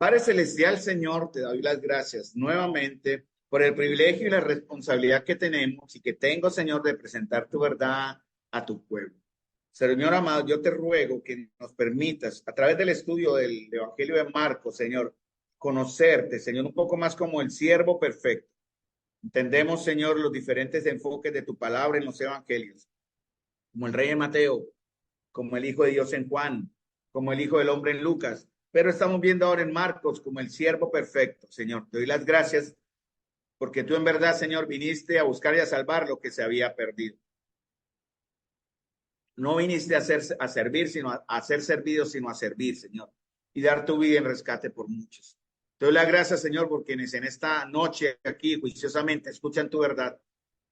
Padre Celestial, Señor, te doy las gracias nuevamente por el privilegio y la responsabilidad que tenemos y que tengo, Señor, de presentar tu verdad a tu pueblo. Señor amado, yo te ruego que nos permitas, a través del estudio del Evangelio de Marcos, Señor, conocerte, Señor, un poco más como el siervo perfecto. Entendemos, Señor, los diferentes enfoques de tu palabra en los evangelios, como el rey de Mateo, como el Hijo de Dios en Juan, como el Hijo del Hombre en Lucas, pero estamos viendo ahora en Marcos como el siervo perfecto. Señor, te doy las gracias porque tú en verdad, Señor, viniste a buscar y a salvar lo que se había perdido. No viniste a servir, sino a ser servido, sino a servir, Señor, y dar tu vida en rescate por muchos. Te doy las gracias, Señor, por quienes en esta noche aquí juiciosamente escuchan tu verdad.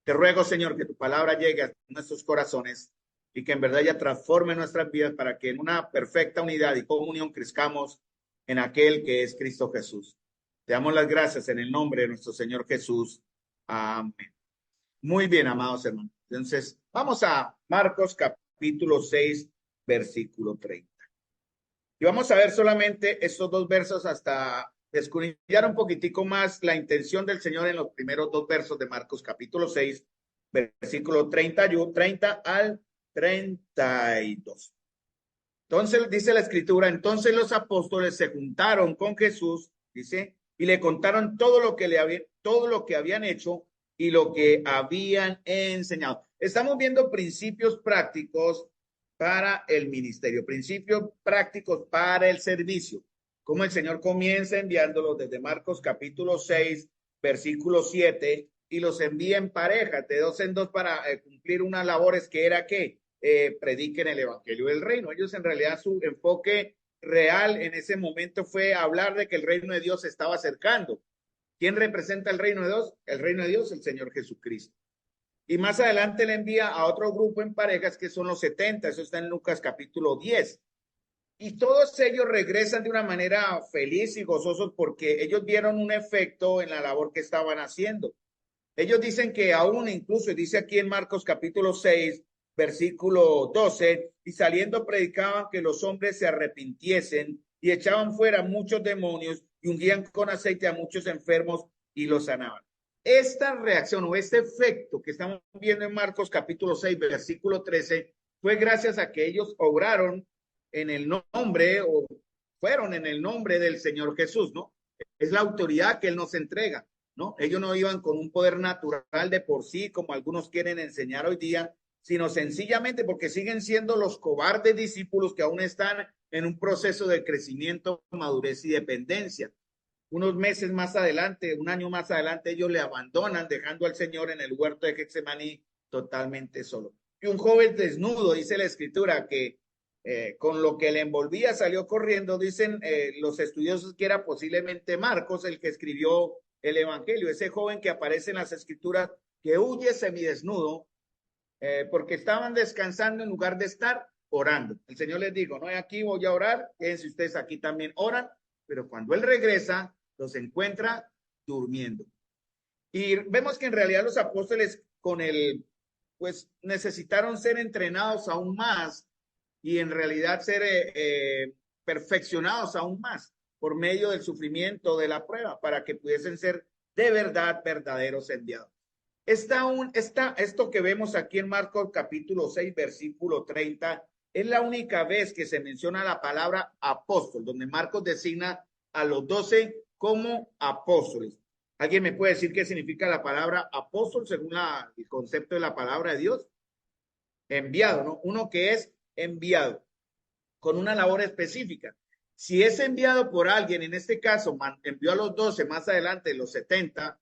Te ruego, Señor, que tu palabra llegue a nuestros corazones y que en verdad ya transforme nuestras vidas para que en una perfecta unidad y comunión crezcamos en aquel que es Cristo Jesús. Te damos las gracias en el nombre de nuestro Señor Jesús. Amén. Muy bien, amados hermanos. Entonces, vamos a Marcos capítulo 6, versículo 30. Y vamos a ver solamente estos dos versos hasta escudriñar un poquitico más la intención del Señor en los primeros dos versos de Marcos capítulo 6, versículo 30 al 32. Entonces dice la escritura, entonces los apóstoles se juntaron con Jesús, dice, y le contaron todo lo que habían hecho y lo que habían enseñado. Estamos viendo principios prácticos para el ministerio, principios prácticos para el servicio. Como el Señor comienza enviándolos desde Marcos capítulo 6, versículo 7, y los envía en parejas de dos en dos para cumplir unas labores que era ¿qué? Prediquen el evangelio del reino. Ellos en realidad su enfoque real en ese momento fue hablar de que el reino de Dios se estaba acercando. ¿Quién representa el reino de Dios? El reino de Dios, el Señor Jesucristo. Y más adelante le envía a otro grupo en parejas que son los 70, eso está en Lucas capítulo 10. Y todos ellos regresan de una manera feliz y gozosos porque ellos vieron un efecto en la labor que estaban haciendo. Ellos dicen que aún incluso, dice aquí en Marcos capítulo 6, versículo 12, y saliendo predicaban que los hombres se arrepintiesen y echaban fuera muchos demonios y ungían con aceite a muchos enfermos y los sanaban. Esta reacción o este efecto que estamos viendo en Marcos capítulo 6, versículo 13, fue gracias a que ellos obraron en el nombre o fueron en el nombre del Señor Jesús, ¿no? Es la autoridad que Él nos entrega, ¿no? Ellos no iban con un poder natural de por sí, como algunos quieren enseñar hoy día, sino sencillamente porque siguen siendo los cobardes discípulos que aún están en un proceso de crecimiento, madurez y dependencia. Unos meses más adelante, un año más adelante, ellos le abandonan, dejando al Señor en el huerto de Getsemaní totalmente solo. Y un joven desnudo, dice la escritura, que con lo que le envolvía salió corriendo, dicen los estudiosos que era posiblemente Marcos el que escribió el evangelio, ese joven que aparece en las escrituras que huye semidesnudo porque estaban descansando en lugar de estar orando. El Señor les dijo, no, aquí voy a orar, quédense ustedes aquí también oran, pero cuando Él regresa, los encuentra durmiendo. Y vemos que en realidad los apóstoles con el, pues necesitaron ser entrenados aún más y en realidad ser perfeccionados aún más por medio del sufrimiento, de la prueba, para que pudiesen ser de verdad verdaderos enviados. Esto que vemos aquí en Marcos capítulo 6, versículo 30, es la única vez que se menciona la palabra apóstol, donde Marcos designa a los 12 como apóstoles. ¿Alguien me puede decir qué significa la palabra apóstol según el concepto de la palabra de Dios? Enviado, ¿no? Uno que es enviado con una labor específica. Si es enviado por alguien, en este caso envió a los 12, más adelante los 70,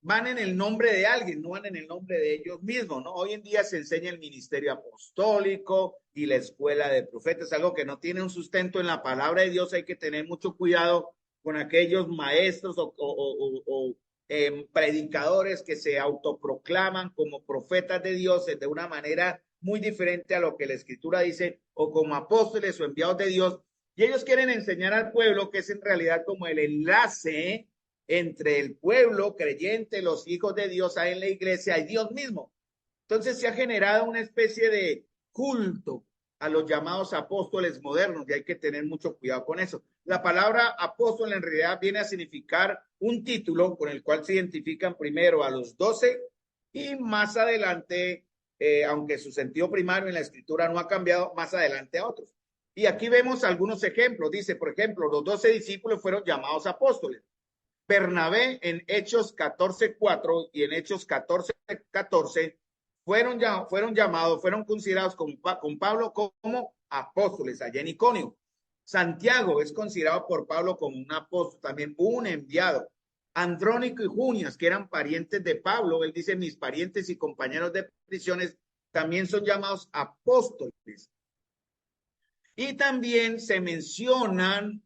van en el nombre de alguien, no van en el nombre de ellos mismos, ¿no? Hoy en día se enseña el ministerio apostólico y la escuela de profetas, algo que no tiene un sustento en la palabra de Dios. Hay que tener mucho cuidado con aquellos maestros o predicadores que se autoproclaman como profetas de Dios de una manera muy diferente a lo que la escritura dice, o como apóstoles o enviados de Dios, y ellos quieren enseñar al pueblo que es en realidad como el enlace entre el pueblo creyente, los hijos de Dios en la iglesia y Dios mismo. Entonces se ha generado una especie de culto a los llamados apóstoles modernos, y hay que tener mucho cuidado con eso. La palabra apóstol en realidad viene a significar un título con el cual se identifican primero a los 12 y más adelante, aunque su sentido primario en la escritura no ha cambiado, más adelante a otros. Y aquí vemos algunos ejemplos. Dice, por ejemplo, los 12 discípulos fueron llamados apóstoles. Bernabé en Hechos 14:4 y en Hechos 14:14 fueron considerados con Pablo como apóstoles allá en Iconio. Santiago es considerado por Pablo como un apóstol, también un enviado. Andrónico y Junias, que eran parientes de Pablo, él dice, mis parientes y compañeros de prisiones también son llamados apóstoles. Y también se mencionan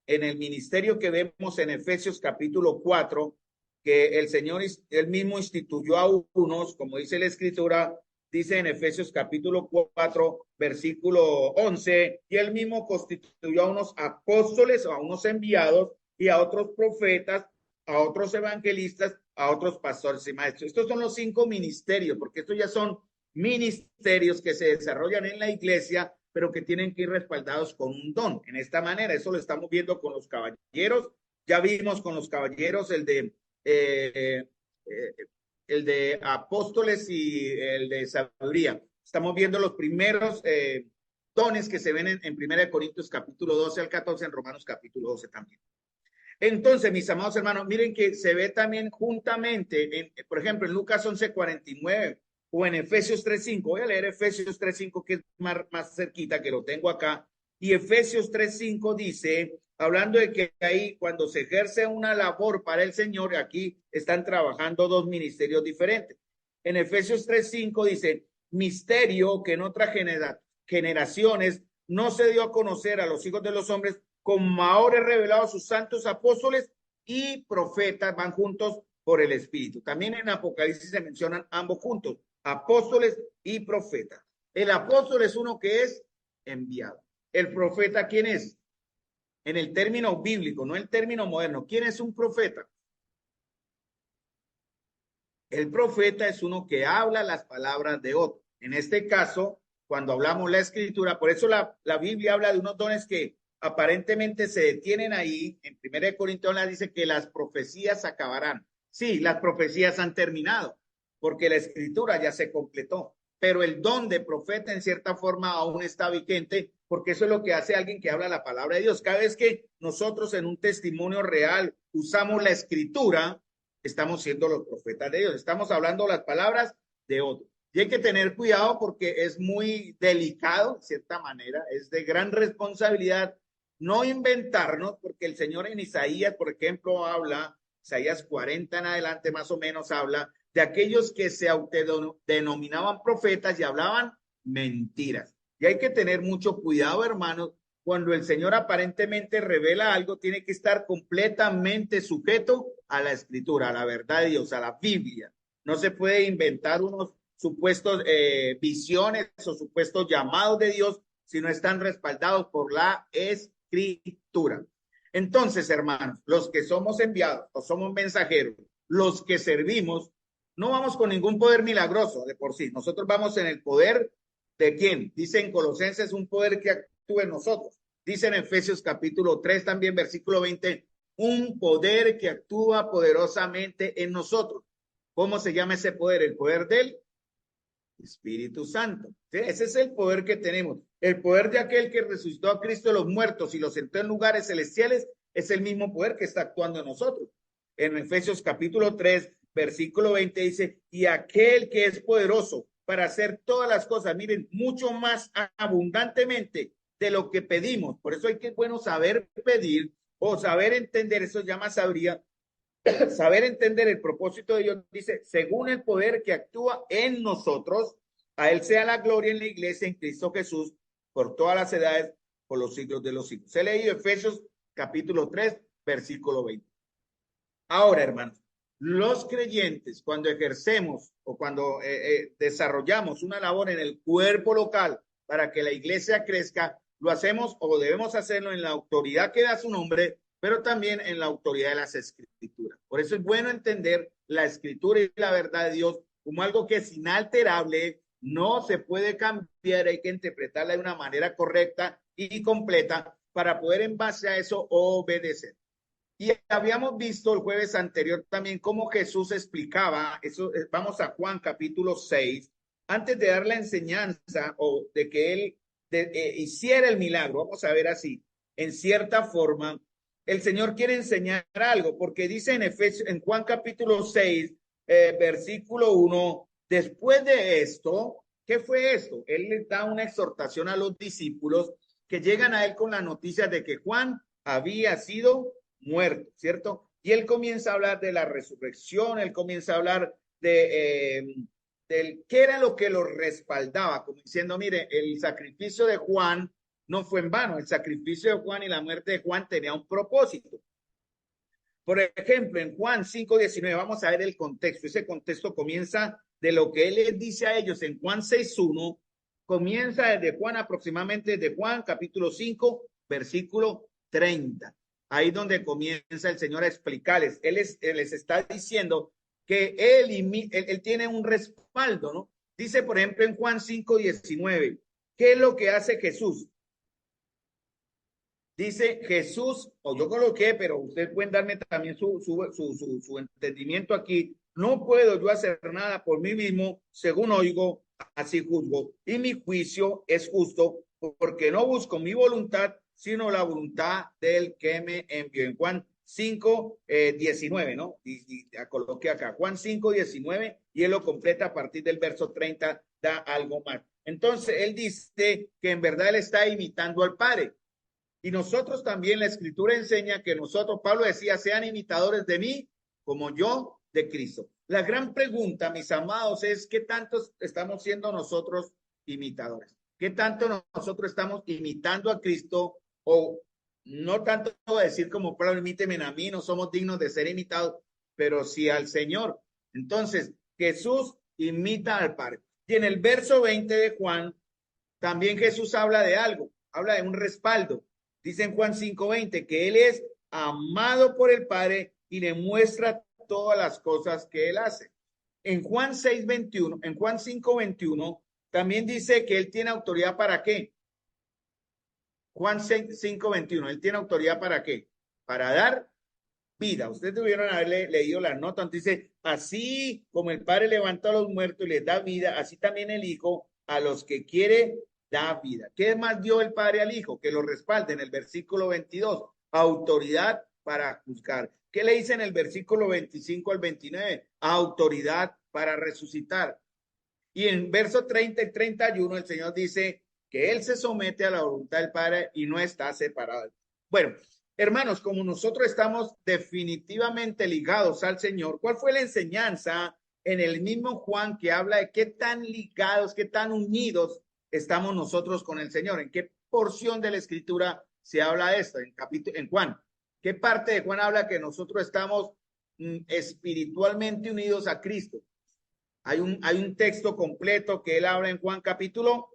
en el ministerio que vemos en Efesios capítulo 4, que el Señor, él mismo instituyó a unos, como dice la escritura, dice en Efesios capítulo 4, versículo 11, y él mismo constituyó a unos apóstoles, a unos enviados, y a otros profetas, a otros evangelistas, a otros pastores y maestros. Estos son los 5 ministerios, porque estos ya son ministerios que se desarrollan en la iglesia, pero que tienen que ir respaldados con un don. En esta manera, eso lo estamos viendo con los caballeros. Ya vimos con los caballeros el de apóstoles y el de sabiduría. Estamos viendo los primeros dones que se ven en 1 Corintios capítulo 12 al 14, en Romanos capítulo 12 también. Entonces, mis amados hermanos, miren que se ve también juntamente, por ejemplo, en Lucas 11:49 o en Efesios 3:5. Voy a leer Efesios 3:5, que es más cerquita, que lo tengo acá. Y Efesios 3:5 dice, hablando de que ahí cuando se ejerce una labor para el Señor, aquí están trabajando 2 ministerios diferentes. En Efesios 3:5 dice, misterio que en otras generaciones no se dio a conocer a los hijos de los hombres, como ahora he revelado a sus santos apóstoles y profetas, van juntos por el Espíritu. También en Apocalipsis se mencionan ambos juntos, apóstoles y profetas. El apóstol es uno que es enviado. El profeta, ¿quién es? En el término bíblico, no el término moderno. ¿Quién es un profeta? El profeta es uno que habla las palabras de otro. En este caso, cuando hablamos la escritura, por eso la Biblia habla de unos dones que aparentemente se detienen ahí. En 1 Corintios dice que las profecías acabarán. Sí, las profecías han terminado, porque la escritura ya se completó, pero el don de profeta en cierta forma aún está vigente, porque eso es lo que hace alguien que habla la palabra de Dios. Cada vez que nosotros en un testimonio real usamos la escritura, estamos siendo los profetas de Dios, estamos hablando las palabras de otros. Y hay que tener cuidado porque es muy delicado, de cierta manera, es de gran responsabilidad no inventarnos, porque el Señor en Isaías, por ejemplo, habla, Isaías 40 en adelante más o menos habla de aquellos que se autodenominaban profetas y hablaban mentiras. Y hay que tener mucho cuidado, hermanos, cuando el Señor aparentemente revela algo, tiene que estar completamente sujeto a la escritura, a la verdad de Dios, a la Biblia. No se puede inventar unos supuestos visiones o supuestos llamados de Dios si no están respaldados por la escritura. Entonces, hermanos, los que somos enviados o somos mensajeros, los que servimos, no vamos con ningún poder milagroso de por sí. Nosotros vamos en el poder de ¿quién? Dice en Colosenses, un poder que actúa en nosotros. Dice en Efesios capítulo 3 también, versículo 20, un poder que actúa poderosamente en nosotros. ¿Cómo se llama ese poder? El poder del Espíritu Santo. ¿Sí? Ese es el poder que tenemos. El poder de aquel que resucitó a Cristo de los muertos y los sentó en lugares celestiales es el mismo poder que está actuando en nosotros. En Efesios capítulo 3, versículo 20 dice, y aquel que es poderoso para hacer todas las cosas, miren, mucho más abundantemente de lo que pedimos. Por eso hay que, bueno, saber pedir o saber entender, eso se llama sabiduría, saber entender el propósito de Dios. Dice, según el poder que actúa en nosotros, a él sea la gloria en la iglesia, en Cristo Jesús, por todas las edades, por los siglos de los siglos. He leído Efesios capítulo 3, versículo 20. Ahora, hermanos, los creyentes, cuando ejercemos o cuando desarrollamos una labor en el cuerpo local para que la iglesia crezca, lo hacemos o debemos hacerlo en la autoridad que da su nombre, pero también en la autoridad de las escrituras. Por eso es bueno entender la escritura y la verdad de Dios como algo que es inalterable, no se puede cambiar, hay que interpretarla de una manera correcta y completa para poder en base a eso obedecer. Y habíamos visto el jueves anterior también cómo Jesús explicaba, eso, vamos a Juan capítulo 6, antes de dar la enseñanza o de que él hiciera el milagro, vamos a ver así, en cierta forma, el Señor quiere enseñar algo, porque dice en Juan capítulo 6, versículo 1, después de esto, ¿qué fue esto? Él le da una exhortación a los discípulos que llegan a él con la noticia de que Juan había sido muerto, ¿cierto? Y él comienza a hablar de la resurrección, él comienza a hablar del qué era lo que lo respaldaba, como diciendo, mire, el sacrificio de Juan no fue en vano, el sacrificio de Juan y la muerte de Juan tenía un propósito. Por ejemplo, en Juan 5:19, vamos a ver el contexto. Ese contexto comienza de lo que él les dice a ellos en Juan 6:1, comienza desde Juan, aproximadamente desde Juan capítulo 5, versículo 30. Ahí donde comienza el Señor a explicarles. Él les está diciendo que él tiene un respaldo, ¿no? Dice, por ejemplo, en Juan 5:19, ¿qué es lo que hace Jesús? Dice Jesús, o yo coloqué, pero ustedes pueden darme también su entendimiento aquí. No puedo yo hacer nada por mí mismo, según oigo, así juzgo. Y mi juicio es justo, porque no busco mi voluntad, sino la voluntad del que me envió. En Juan 5:19, ¿no? Y coloqué acá, Juan 5:19, y él lo completa a partir del verso 30, da algo más. Entonces, él dice que en verdad él está imitando al Padre. Y nosotros también, la Escritura enseña que nosotros, Pablo decía, sean imitadores de mí como yo de Cristo. La gran pregunta, mis amados, es ¿qué tanto estamos siendo nosotros imitadores? ¿Qué tanto nosotros estamos imitando a Cristo? O no tanto decir como Pablo, imíteme a mí, no somos dignos de ser imitados, pero sí al Señor. Entonces, Jesús imita al Padre. Y en el verso 20 de Juan, también Jesús habla de algo, habla de un respaldo. Dice en Juan 5:20 que él es amado por el Padre y le muestra todas las cosas que él hace. En Juan 6:21, en Juan 5:21, también dice que él tiene autoridad para qué. Juan 5:21, él tiene autoridad para qué. Para dar vida. Ustedes debieron haberle leído la nota. Dice, así como el Padre levanta a los muertos y les da vida, así también el Hijo a los que quiere da vida. ¿Qué más dio el Padre al Hijo? Que lo respalde en el versículo 22. Autoridad para juzgar. ¿Qué le dice en el versículo 25 al 29? Autoridad para resucitar. Y en verso 30 y 31 el Señor dice que Él se somete a la voluntad del Padre y no está separado. Bueno, hermanos, como nosotros estamos definitivamente ligados al Señor, ¿cuál fue la enseñanza en el mismo Juan que habla de qué tan ligados, qué tan unidos estamos nosotros con el Señor? ¿En qué porción de la Escritura se habla de esto? En Juan. ¿Qué parte de Juan habla que nosotros estamos espiritualmente unidos a Cristo? Hay un texto completo que él habla en Juan capítulo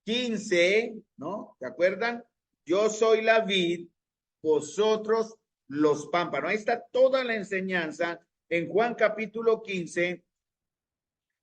15, ¿no? ¿Se acuerdan? Yo soy la vid, vosotros los pámpanos. Ahí está toda la enseñanza en Juan capítulo 15,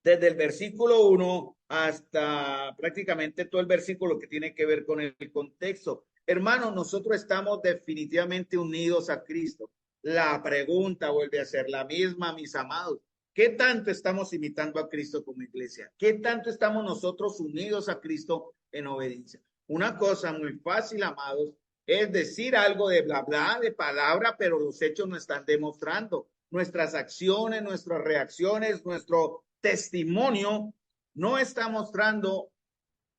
desde el versículo 1 hasta prácticamente todo el versículo que tiene que ver con el contexto. Hermanos, nosotros estamos definitivamente unidos a Cristo. La pregunta vuelve a ser la misma, mis amados. ¿Qué tanto estamos imitando a Cristo como iglesia? ¿Qué tanto estamos nosotros unidos a Cristo en obediencia? Una cosa muy fácil, amados, es decir algo de bla, bla, de palabra, pero los hechos no están demostrando. Nuestras acciones, nuestras reacciones, nuestro testimonio no está mostrando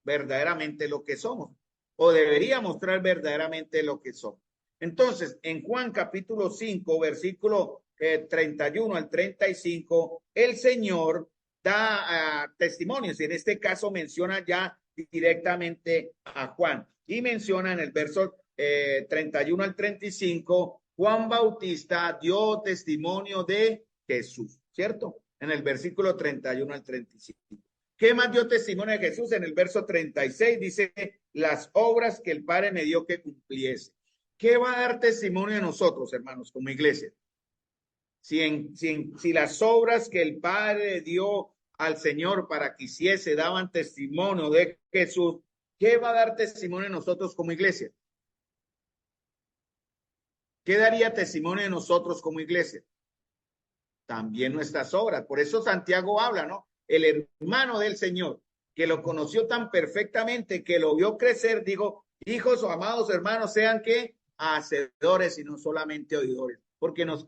verdaderamente lo que somos, o debería mostrar verdaderamente lo que somos. Entonces, en Juan capítulo 5, versículo 31 al 35, el Señor da testimonios, y en este caso menciona ya directamente a Juan, y menciona en el verso 31 al 35, Juan Bautista dio testimonio de Jesús, ¿cierto? En el versículo 31 al 35. ¿Qué más dio testimonio de Jesús? En el verso 36 dice, las obras que el Padre me dio que cumpliese. ¿Qué va a dar testimonio de nosotros, hermanos, como iglesia? Si las obras que el Padre dio al Señor para que hiciese, daban testimonio de Jesús. ¿Qué va a dar testimonio de nosotros como iglesia? ¿Qué daría testimonio de nosotros como iglesia? También nuestras obras. Por eso Santiago habla, ¿no? El hermano del Señor, que lo conoció tan perfectamente, que lo vio crecer, digo, hijos o amados hermanos, sean que hacedores y no solamente oidores, porque nos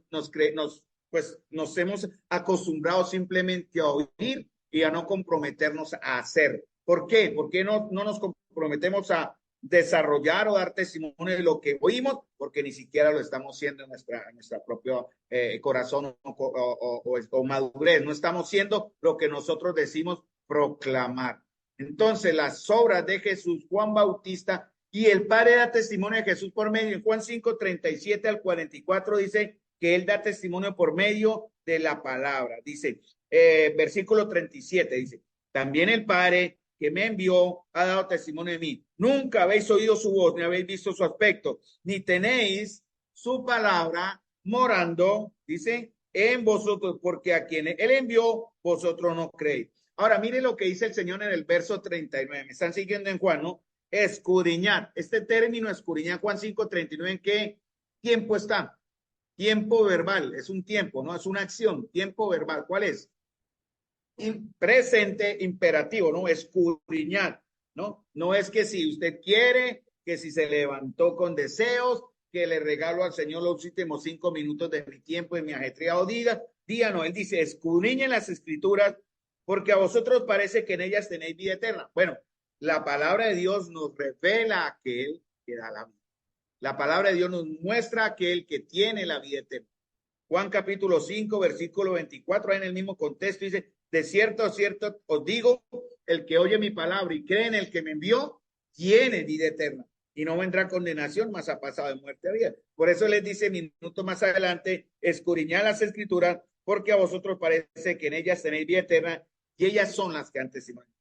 hemos acostumbrado simplemente a oír y a no comprometernos a hacer. ¿Por qué? ¿Por qué no nos comprometemos a desarrollar o dar testimonio de lo que oímos? Porque ni siquiera lo estamos haciendo en nuestra propio corazón o madurez. No estamos siendo lo que nosotros decimos proclamar. Entonces, las obras de Jesús, Juan Bautista, y el Padre da testimonio de Jesús por medio. En Juan 5, 37 al 44 dice que él da testimonio por medio de la palabra. Dice, versículo 37, dice, también el Padre que me envió ha dado testimonio de mí. Nunca habéis oído su voz, ni habéis visto su aspecto, ni tenéis su palabra morando, dice, en vosotros, porque a quien él envió, vosotros no creéis. Ahora, mire lo que dice el Señor en el verso 39. Me están siguiendo en Juan, ¿no? Escudriñar. Este término escudriñar, Juan 5:39, ¿en qué tiempo está? Tiempo verbal, es un tiempo, ¿no? Es una acción, tiempo verbal. ¿Cuál es? Presente imperativo, ¿no? Escudriñar, ¿no? No es que si usted quiere, que si se levantó con deseos, que le regalo al Señor los últimos 5 minutos de mi tiempo, de mi ajetreado día, no. Él dice, escudriñen las escrituras, porque a vosotros parece que en ellas tenéis vida eterna. Bueno, la palabra de Dios nos revela a aquel que da la vida. La palabra de Dios nos muestra a aquel que tiene la vida eterna. Juan capítulo 5, versículo 24, en el mismo contexto dice, de cierto, cierto, os digo, el que oye mi palabra y cree en el que me envió, tiene vida eterna y no vendrá condenación, mas ha pasado de muerte a vida. Por eso les dice minuto más adelante, escudriñad las escrituras, porque a vosotros parece que en ellas tenéis vida eterna y ellas son las que han testimonio.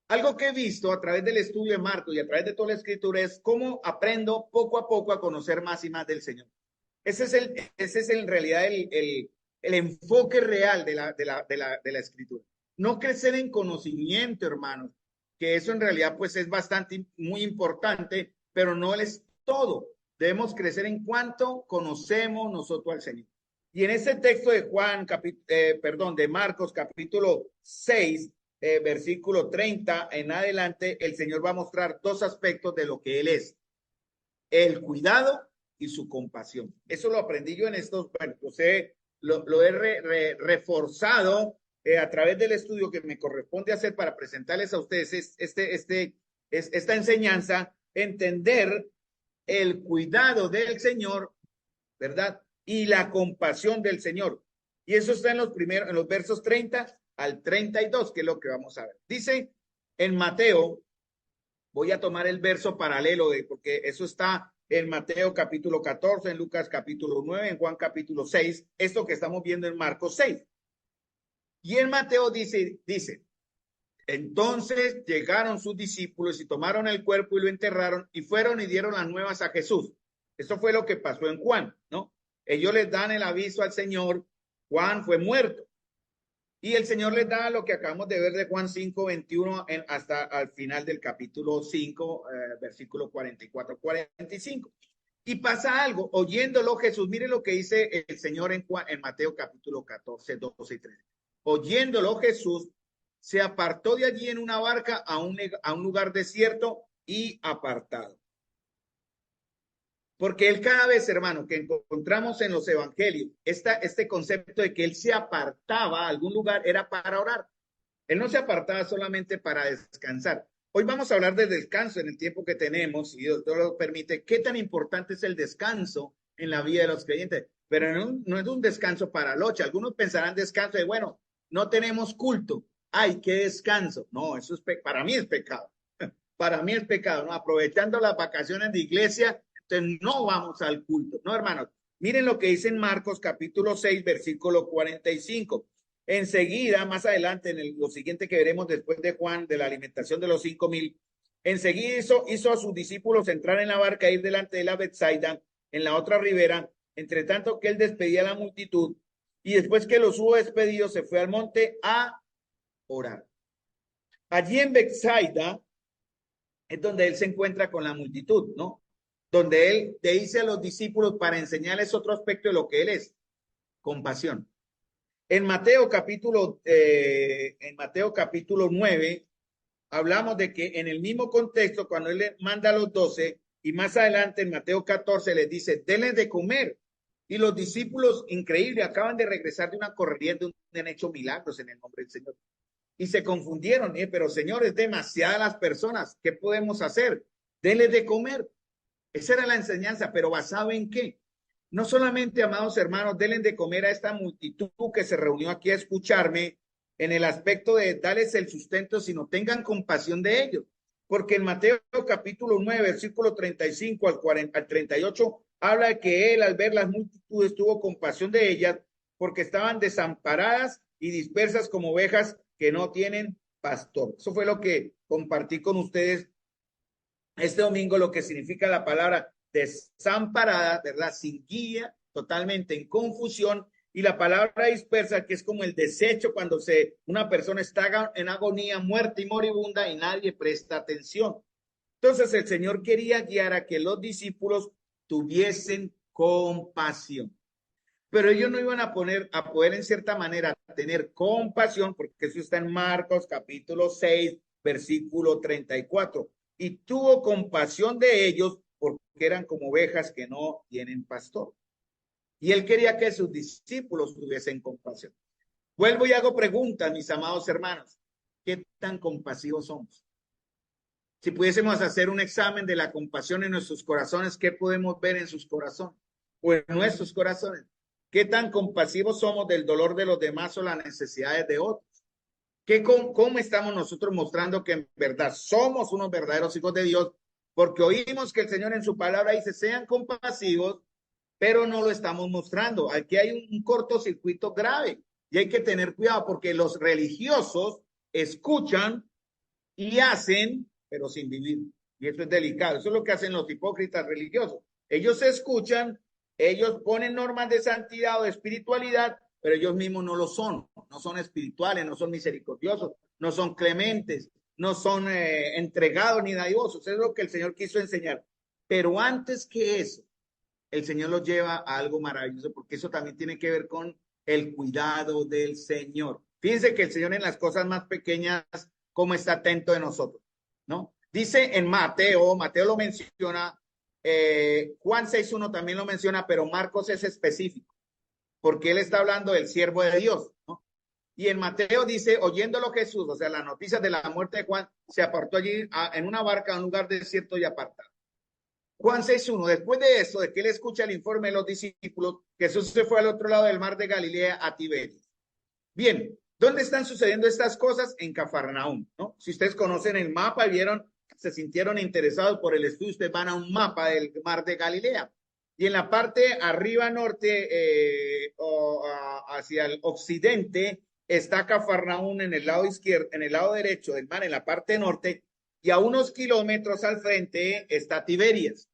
Algo que he visto a través del estudio de Marcos y a través de toda la escritura es cómo aprendo poco a poco a conocer más y más del Señor. Ese es en realidad el enfoque real de la escritura. No crecer en conocimiento, hermanos, que eso en realidad pues es bastante, muy importante, pero no es todo. Debemos crecer en cuanto conocemos nosotros al Señor. Y en ese texto de de Marcos capítulo 6, versículo 30 en adelante, el Señor va a mostrar dos aspectos de lo que Él es. El cuidado y su compasión. Eso lo aprendí yo en estos, bueno, lo he reforzado a través del estudio que me corresponde hacer para presentarles a ustedes esta enseñanza, entender el cuidado del Señor, ¿verdad? Y la compasión del Señor. Y eso está en los versos 30 al 32, que es lo que vamos a ver. Dice en Mateo, voy a tomar el verso paralelo porque eso está en Mateo capítulo 14, en Lucas capítulo 9, en Juan capítulo 6, esto que estamos viendo en Marcos 6. Y en Mateo dice, entonces llegaron sus discípulos y tomaron el cuerpo y lo enterraron y fueron y dieron las nuevas a Jesús. Eso fue lo que pasó en Juan, ¿no? Ellos les dan el aviso al Señor, Juan fue muerto. Y el Señor les da lo que acabamos de ver de Juan 5, 21 hasta al final del capítulo 5, versículo 44, 45. Y pasa algo, oyéndolo Jesús, mire lo que dice el Señor en Mateo capítulo 14, 12 y 13. Oyéndolo Jesús, se apartó de allí en una barca a un lugar desierto y apartado. Porque él cada vez, hermano, que encontramos en los evangelios, este concepto de que él se apartaba a algún lugar era para orar. Él no se apartaba solamente para descansar. Hoy vamos a hablar de descanso en el tiempo que tenemos, si Dios lo permite. ¿Qué tan importante es el descanso en la vida de los creyentes? Pero no es un descanso para locha. Algunos pensarán descanso de, bueno, no tenemos culto. Ay, qué descanso. No, eso es para mí es pecado. Para mí es pecado, ¿no? Aprovechando las vacaciones de iglesia, entonces no vamos al culto. No, hermanos, miren lo que dice en Marcos capítulo 6, versículo 45. Enseguida, más adelante, lo siguiente que veremos después de Juan, de la alimentación de los 5,000, enseguida hizo a sus discípulos entrar en la barca e ir delante de la Betsaida, en la otra ribera, entre tanto que él despedía a la multitud, y después que los hubo despedido, se fue al monte a orar. Allí en Bethsaida es donde él se encuentra con la multitud, ¿no? Donde él le dice a los discípulos para enseñarles otro aspecto de lo que él es, compasión. En Mateo capítulo 9, hablamos de que en el mismo contexto, cuando él le manda a los 12, y más adelante en Mateo 14 les dice, denles de comer. Y los discípulos, increíble, acaban de regresar de una correría donde han hecho milagros en el nombre del Señor. Y se confundieron, pero Señor, es demasiadas las personas, ¿qué podemos hacer? Denles de comer. Esa era la enseñanza, pero ¿basado en qué? No solamente, amados hermanos, denle de comer a esta multitud que se reunió aquí a escucharme en el aspecto de darles el sustento, sino tengan compasión de ellos. Porque en Mateo capítulo 9, versículo 35 al 38, habla de que él al ver las multitudes tuvo compasión de ellas porque estaban desamparadas y dispersas como ovejas que no tienen pastor. Eso fue lo que compartí con ustedes este domingo, lo que significa la palabra desamparada, ¿verdad? Sin guía, totalmente en confusión, y la palabra dispersa, que es como el desecho cuando una persona está en agonía, muerta y moribunda y nadie presta atención. Entonces el Señor quería guiar a que los discípulos tuviesen compasión. Pero ellos no iban a poder en cierta manera tener compasión, porque eso está en Marcos capítulo 6, versículo 34. Y tuvo compasión de ellos porque eran como ovejas que no tienen pastor. Y él quería que sus discípulos tuviesen compasión. Vuelvo y hago preguntas, mis amados hermanos. ¿Qué tan compasivos somos? Si pudiésemos hacer un examen de la compasión en nuestros corazones, ¿qué podemos ver en sus corazones o en nuestros corazones? ¿Qué tan compasivos somos del dolor de los demás o las necesidades de otros? ¿Cómo estamos nosotros mostrando que en verdad somos unos verdaderos hijos de Dios? Porque oímos que el Señor en su palabra dice, sean compasivos, pero no lo estamos mostrando. Aquí hay un cortocircuito grave y hay que tener cuidado porque los religiosos escuchan y hacen, pero sin vivir. Y eso es delicado. Eso es lo que hacen los hipócritas religiosos. Ellos escuchan, ellos ponen normas de santidad o de espiritualidad, pero ellos mismos no lo son. No son espirituales, no son misericordiosos, no son clementes, no son entregados ni dadivosos. Eso es lo que el Señor quiso enseñar. Pero antes que eso, el Señor los lleva a algo maravilloso, porque eso también tiene que ver con el cuidado del Señor. Fíjense que el Señor en las cosas más pequeñas, cómo está atento de nosotros, ¿no? Dice en Mateo lo menciona, Juan 6.1 también lo menciona, pero Marcos es específico, porque él está hablando del siervo de Dios, ¿no? Y en Mateo dice, oyéndolo Jesús, o sea, la noticia de la muerte de Juan, se apartó allí en una barca a un lugar desierto y apartado. Juan 6.1, después de eso, de que él escucha el informe de los discípulos, Jesús se fue al otro lado del mar de Galilea, a Tiberias. Bien, ¿dónde están sucediendo estas cosas? En Cafarnaúm, ¿no? Si ustedes conocen el mapa y vieron, se sintieron interesados por el estudio, ustedes van a un mapa del mar de Galilea. Y en la parte arriba norte, hacia el occidente, está Cafarnaúm en el lado izquierdo, en el llado derecho del mar, en la parte norte, y a unos kilómetros al frente está Tiberias.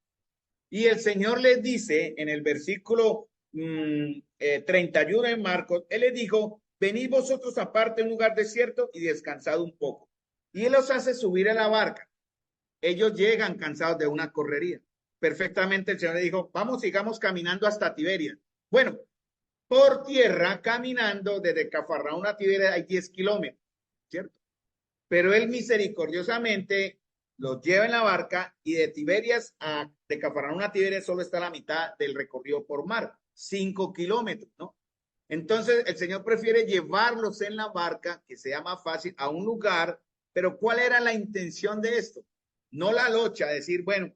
Y el Señor les dice en el versículo 31 en Marcos, Él les dijo, venid vosotros aparte a un lugar desierto y descansad un poco. Y Él los hace subir a la barca. Ellos llegan cansados de una correría. Perfectamente el Señor le dijo, vamos, sigamos caminando hasta Tiberias. Bueno, por tierra, caminando desde Cafarnaúm a Tiberias hay 10 kilómetros, ¿cierto? Pero él misericordiosamente los lleva en la barca y de Cafarnaúm a Tiberias solo está la mitad del recorrido por mar, 5 kilómetros, ¿no? Entonces el Señor prefiere llevarlos en la barca, que sea más fácil, a un lugar, pero ¿cuál era la intención de esto? No la locha, decir, bueno,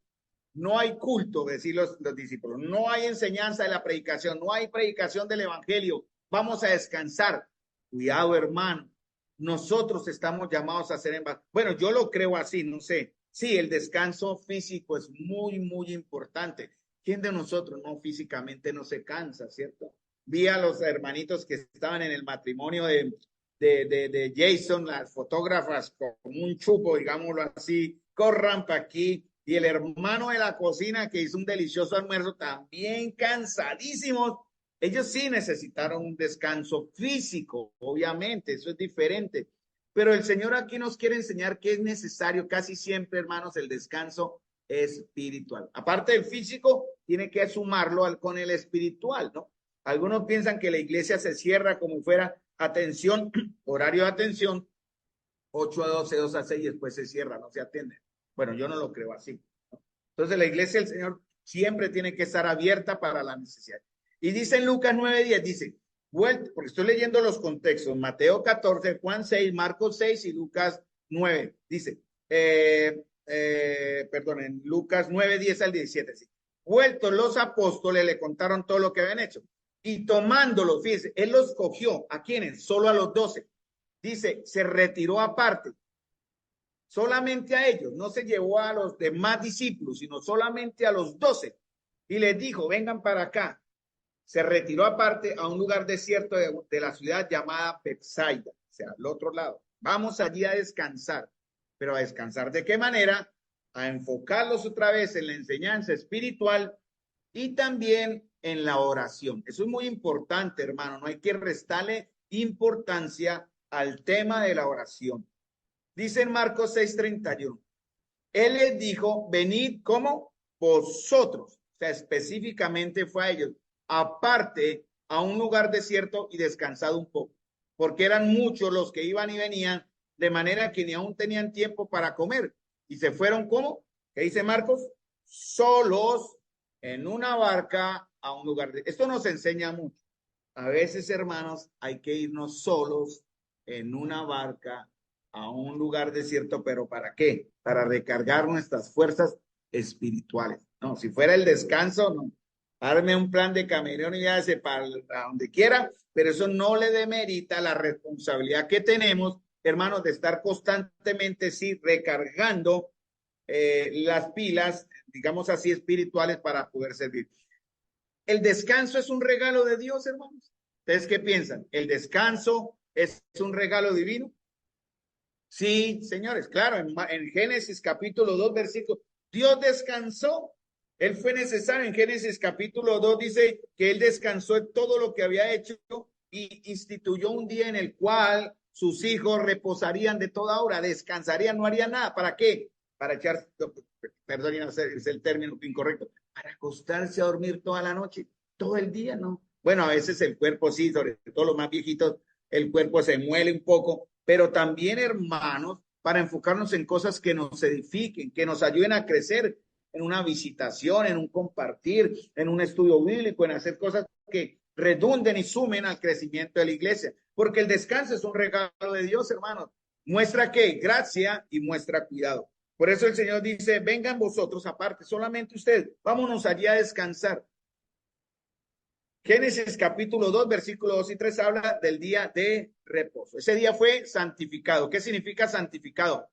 no hay culto, decir los discípulos, no hay enseñanza de la predicación, no hay predicación del evangelio, vamos a descansar. Cuidado, hermano, nosotros estamos llamados a hacer bueno, yo lo creo así, no sé. Sí, el descanso físico es muy, muy importante. ¿Quién de nosotros no físicamente no se cansa, cierto? Vi a los hermanitos que estaban en el matrimonio de Jason, las fotógrafas con un chupo, digámoslo así, corran para aquí. Y el hermano de la cocina que hizo un delicioso almuerzo, también cansadísimos. Ellos sí necesitaron un descanso físico, obviamente, eso es diferente. Pero el Señor aquí nos quiere enseñar que es necesario casi siempre, hermanos, el descanso espiritual. Aparte del físico, tiene que sumarlo con el espiritual, ¿no? Algunos piensan que la iglesia se cierra como fuera atención, horario de atención, 8 a 12, 2 a 6, y después se cierra, no se atiende. Bueno, yo no lo creo así, ¿no? Entonces la iglesia del Señor siempre tiene que estar abierta para la necesidad. Y dice en Lucas 9:10, dice, porque estoy leyendo los contextos, Mateo 14, Juan 6, Marcos 6 y Lucas 9, dice, perdón, en Lucas 9:10 al 17, sí. Vueltos los apóstoles le contaron todo lo que habían hecho y tomándolo, fíjense, él los cogió, ¿a quiénes? Solo a los 12. Dice, se retiró aparte, solamente a ellos, no se llevó a los demás discípulos, sino solamente a los 12 y les dijo, vengan para acá. Se retiró aparte a un lugar desierto de la ciudad llamada Betsaida, o sea, al otro lado. Vamos allí a descansar, pero a descansar ¿de qué manera? A enfocarlos otra vez en la enseñanza espiritual y también en la oración. Eso es muy importante, hermano, no hay que restarle importancia al tema de la oración. Dice en Marcos 6:31, él les dijo, venid como vosotros, o sea, específicamente fue a ellos, aparte a un lugar desierto y descansado un poco, porque eran muchos los que iban y venían, de manera que ni aún tenían tiempo para comer. Y se fueron, ¿cómo? ¿Qué dice Marcos? Solos en una barca a un lugar. Esto nos enseña mucho. A veces, hermanos, hay que irnos solos en una barca a un lugar desierto, pero ¿para qué? Para recargar nuestras fuerzas espirituales. No, si fuera el descanso, no. Arme un plan de camellón y ya se para donde quiera, pero eso no le demerita la responsabilidad que tenemos, hermanos, de estar constantemente, sí, recargando las pilas, digamos así, espirituales para poder servir. ¿El descanso es un regalo de Dios, hermanos? ¿Ustedes qué piensan? ¿El descanso es un regalo divino? Sí, señores, claro, en Génesis capítulo 2, versículo, Dios descansó. Él fue necesario. En Génesis capítulo 2 dice que él descansó de todo lo que había hecho y instituyó un día en el cual sus hijos reposarían de toda hora, descansarían, no harían nada. ¿Para qué? Para echar, perdón, es el término incorrecto, para acostarse a dormir toda la noche, todo el día, ¿no? Bueno, a veces el cuerpo sí, sobre todo los más viejitos, el cuerpo se muele un poco, pero también, hermanos, para enfocarnos en cosas que nos edifiquen, que nos ayuden a crecer en una visitación, en un compartir, en un estudio bíblico, en hacer cosas que redunden y sumen al crecimiento de la iglesia. Porque el descanso es un regalo de Dios, hermanos. Muestra que gracia y muestra cuidado. Por eso el Señor dice, vengan vosotros aparte, solamente ustedes, vámonos allí a descansar. Génesis capítulo 2, versículo 2 y 3 habla del día de reposo. Ese día fue santificado. ¿Qué significa santificado?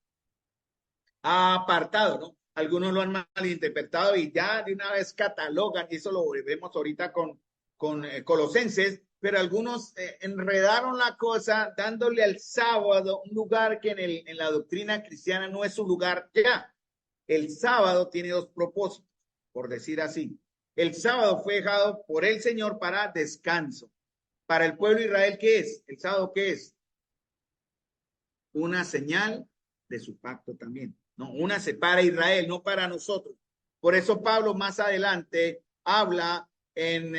Apartado, ¿no? Algunos lo han malinterpretado y ya de una vez catalogan, y eso lo vemos ahorita con Colosenses, pero algunos enredaron la cosa dándole al sábado un lugar que en la doctrina cristiana no es su lugar ya. El sábado tiene dos propósitos, por decir así. El sábado fue dejado por el Señor para descanso. Para el pueblo de Israel, ¿qué es? ¿El sábado qué es? Una señal de su pacto también. No, una se para Israel, no para nosotros. Por eso Pablo más adelante habla en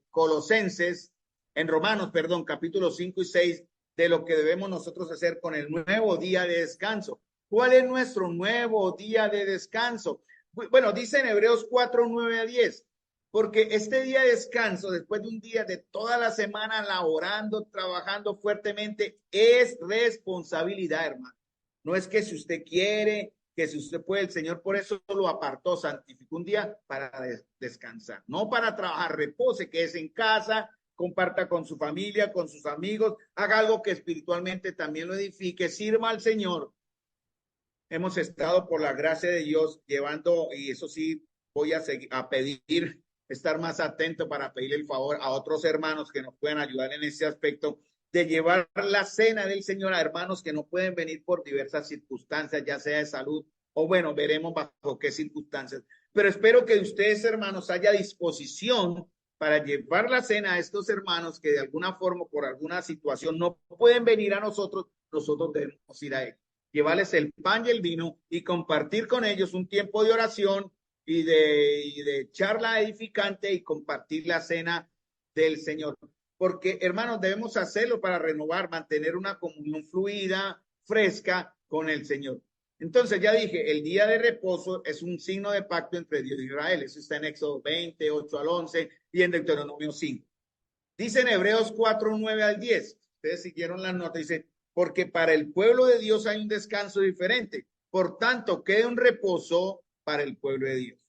Colosenses, en Romanos, perdón, capítulo 5 y 6, de lo que debemos nosotros hacer con el nuevo día de descanso. ¿Cuál es nuestro nuevo día de descanso? Bueno, dice en Hebreos 4, 9 a 10, porque este día de descanso, después de un día de toda la semana laborando, trabajando fuertemente, es responsabilidad, hermano. No es que si usted quiere, que si usted puede, el Señor por eso lo apartó, santificó un día para descansar, no para trabajar, repose, que es en casa, comparta con su familia, con sus amigos, haga algo que espiritualmente también lo edifique, sirva al Señor. Hemos estado por la gracia de Dios llevando, y eso sí, voy a seguir a pedir, estar más atento para pedirle el favor a otros hermanos que nos puedan ayudar en ese aspecto, de llevar la cena del Señor a hermanos que no pueden venir por diversas circunstancias, ya sea de salud o bueno, veremos bajo qué circunstancias. Pero espero que ustedes, hermanos, haya disposición para llevar la cena a estos hermanos que de alguna forma, por alguna situación, no pueden venir a nosotros, nosotros debemos ir a Él. Llevarles el pan y el vino y compartir con ellos un tiempo de oración y de charla edificante y compartir la cena del Señor. Porque, hermanos, debemos hacerlo para renovar, mantener una comunión fluida, fresca con el Señor. Entonces, ya dije, el día de reposo es un signo de pacto entre Dios y Israel. Eso está en Éxodo 20, 8 al 11 y en Deuteronomio 5. Dice en Hebreos 4, 9 al 10. Ustedes siguieron la nota, dice, porque para el pueblo de Dios hay un descanso diferente. Por tanto, queda un reposo para el pueblo de Dios.